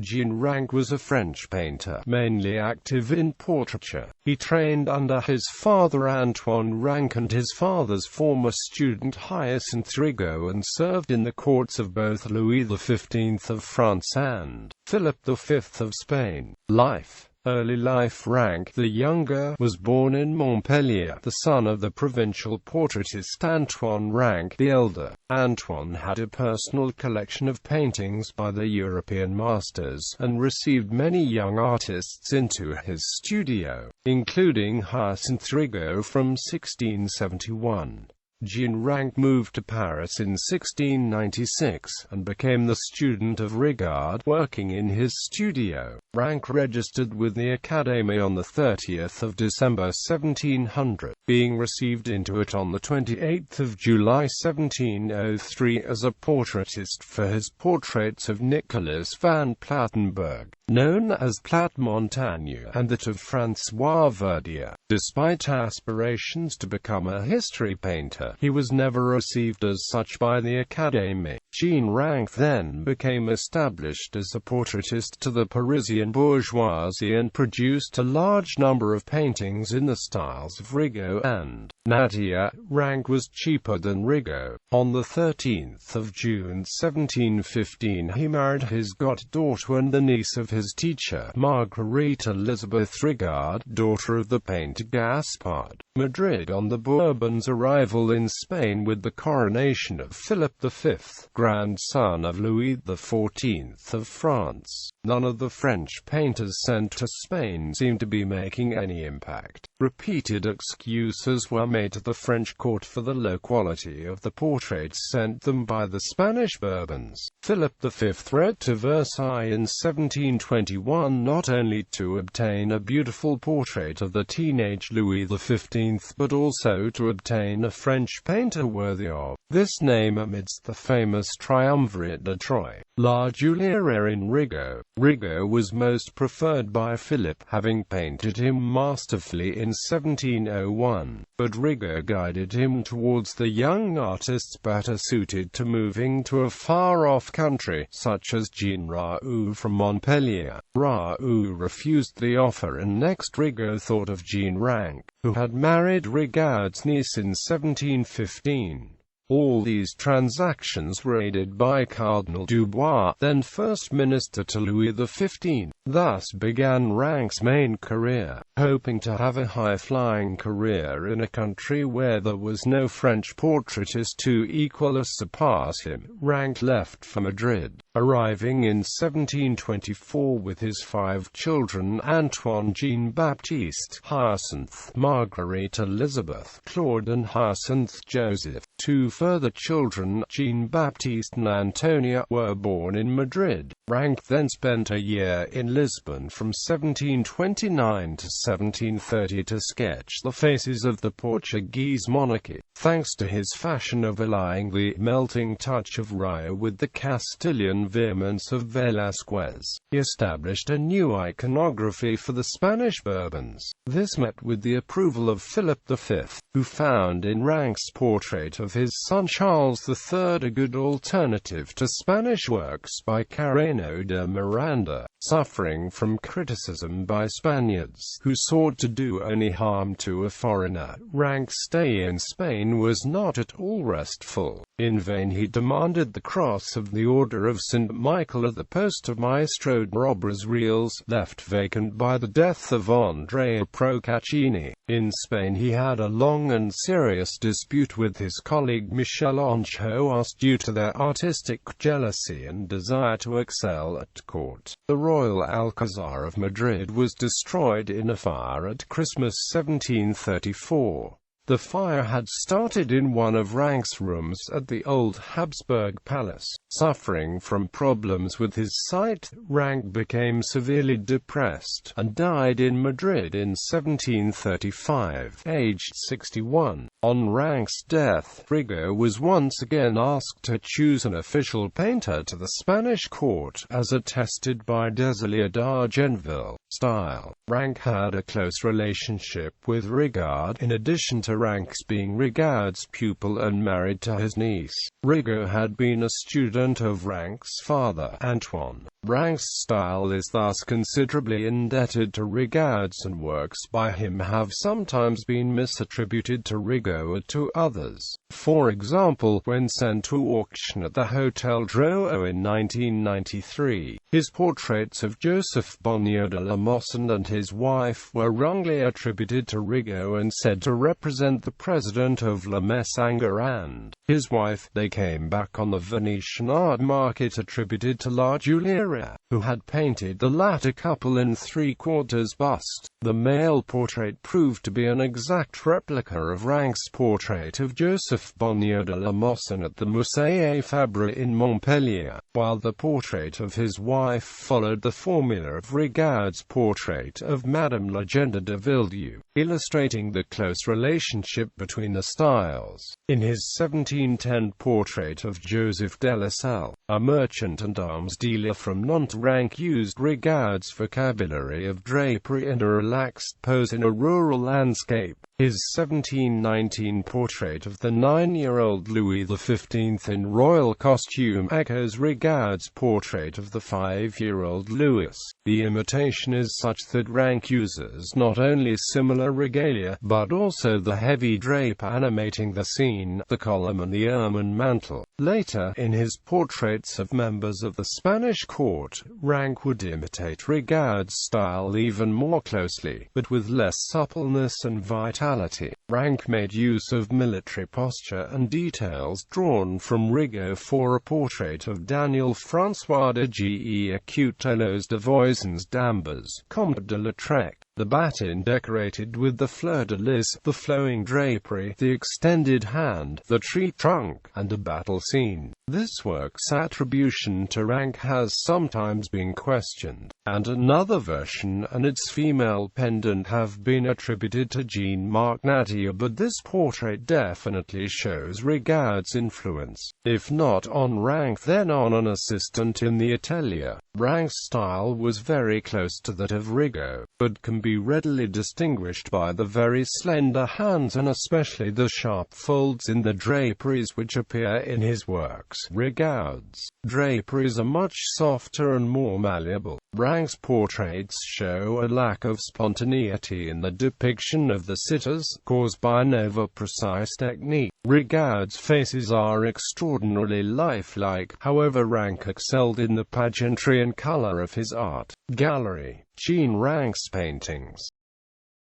Jean Ranc was a French painter, mainly active in portraiture. He trained under his father Antoine Ranc and his father's former student Hyacinthe Rigaud, and served in the courts of both Louis XV of France and Philip V of Spain. Life. Early life. Ranc the Younger was born in Montpellier, the son of the provincial portraitist Antoine Ranc the Elder. Antoine had a personal collection of paintings by the European masters, and received many young artists into his studio, including Hyacinthe Rigaud from 1671. Jean Ranc moved to Paris in 1696, and became the student of Rigaud, working in his studio. Ranc registered with the Académie on 30 December 1700, being received into it on 28 July 1703 as a portraitist for his portraits of Nicolas van Plattenberg, known as Plat Montagne, and that of François Verdier. Despite aspirations to become a history painter, he was never received as such by the Académie. Jean Ranc then became established as a portraitist to the Parisian bourgeoisie and produced a large number of paintings in the styles of Rigaud and Nadia. Ranc was cheaper than Rigaud. On 13 June 1715 he married his goddaughter and the niece of his teacher, Marguerite Elizabeth Rigaud, daughter of the painter Gaspard. Madrid. On the Bourbons' arrival in Spain with the coronation of Philip V, grandson of Louis XIV of France, none of the French painters sent to Spain seemed to be making any impact. Repeated excuses were made to the French court for the low quality of the portraits sent them by the Spanish Bourbons. Philip V wrote to Versailles in 1721 not only to obtain a beautiful portrait of the teenage Louis XV, but also to obtain a French painter worthy of this name amidst the famous triumvirate de Troyes, La Julière and Rigaud. Rigaud was most preferred by Philip, having painted him masterfully in 1701, but Rigaud guided him towards the young artists better suited to moving to a far-off country, such as Jean Raoult from Montpellier. Raoult refused the offer, and next Rigaud thought of Jean Ranc, who had married Rigaud's niece in 1715. All these transactions were aided by Cardinal Dubois, then First Minister to Louis XV. Thus began Ranc's main career. Hoping to have a high-flying career in a country where there was no French portraitist to equal or surpass him, Ranc left for Madrid, arriving in 1724 with his 5 children: Antoine Jean-Baptiste, Hyacinthe, Marguerite Elizabeth, Claude and Hyacinthe Joseph. 2 further children, Jean-Baptiste and Antonia, were born in Madrid. Ranc then spent a year in Lisbon from 1729 to 1730 to sketch the faces of the Portuguese monarchy. Thanks to his fashion of allying the melting touch of Rio with the Castilian vehemence of Velázquez, he established a new iconography for the Spanish Bourbons. This met with the approval of Philip V, who found in Ranc's portrait of his son Charles III a good alternative to Spanish works by Carreno de Miranda, suffering from criticism by Spaniards, who sought to do only harm to a foreigner. Ranc's stay in Spain was not at all restful. In vain he demanded the cross of the Order of St. Michael at the post of Maestro de Obras Reales, left vacant by the death of Andrea Procaccini. In Spain he had a long and serious dispute with his colleague Michel Anchoas due to their artistic jealousy and desire to excel at court. The Royal Alcazar of Madrid was destroyed in a fire at Christmas 1734. The fire had started in one of Ranc's rooms at the old Habsburg Palace. Suffering from problems with his sight, Ranc became severely depressed, and died in Madrid in 1735, aged 61. On Ranc's death, Rigaud was once again asked to choose an official painter to the Spanish court, as attested by Désilets d'Argenville. Style. Ranc had a close relationship with Rigaud, in addition to Ranc's being Rigaud's pupil and married to his niece. Rigaud had been a student of Ranc's father, Antoine Ranc's style is thus considerably indebted to Rigaud's, and works by him have sometimes been misattributed to Rigaud or to others. For example, when sent to auction at the Hotel Drouot in 1993, his portraits of Joseph Bonnier de la Mosson and his wife were wrongly attributed to Rigaud and said to represent the president of La Messange and his wife. They came back on the Venetian art market attributed to La Juliera, who had painted the latter couple in three-quarters bust. The male portrait proved to be an exact replica of Ranc's portrait of Joseph Bonnier de la Mosson at the Musée Fabre in Montpellier, while the portrait of his wife followed the formula of Rigaud's portrait of Madame Legenda de Villedieu, illustrating the close relationship between the styles. In his 1710 portrait of Joseph de la Salle, a merchant and arms dealer from Nantes, Ranc used Rigaud's vocabulary of drapery and a relaxed pose in a rural landscape. His 1719 portrait of the 9-year-old Louis XV in royal costume echoes Rigaud's portrait of the 5-year-old Louis. The imitation is such that Ranc uses not only similar regalia, but also the heavy drape animating the scene, the column and the ermine mantle. Later, in his portraits of members of the Spanish court, Ranc would imitate Rigaud's style even more closely, but with less suppleness and vitality. Ranc made use of military posture and details drawn from Rigaud for a portrait of Daniel François de Goutelos de Voisin's d'Ambers, Comte de Lautrec. The baton decorated with the fleur-de-lis, the flowing drapery, the extended hand, the tree trunk, and a battle scene. This work's attribution to Ranc has sometimes been questioned, and another version and its female pendant have been attributed to Jean-Marc Natia, but this portrait definitely shows Rigaud's influence, if not on Ranc then on an assistant in the atelier. Ranc's style was very close to that of Rigaud, but can be readily distinguished by the very slender hands and especially the sharp folds in the draperies which appear in his works. Rigaud's draperies are much softer and more malleable. Ranc's portraits show a lack of spontaneity in the depiction of the sitters, caused by an over-precise technique. Rigaud's faces are extraordinarily lifelike, however Ranc excelled in the pageantry and color of his art gallery. Jean Ranc's paintings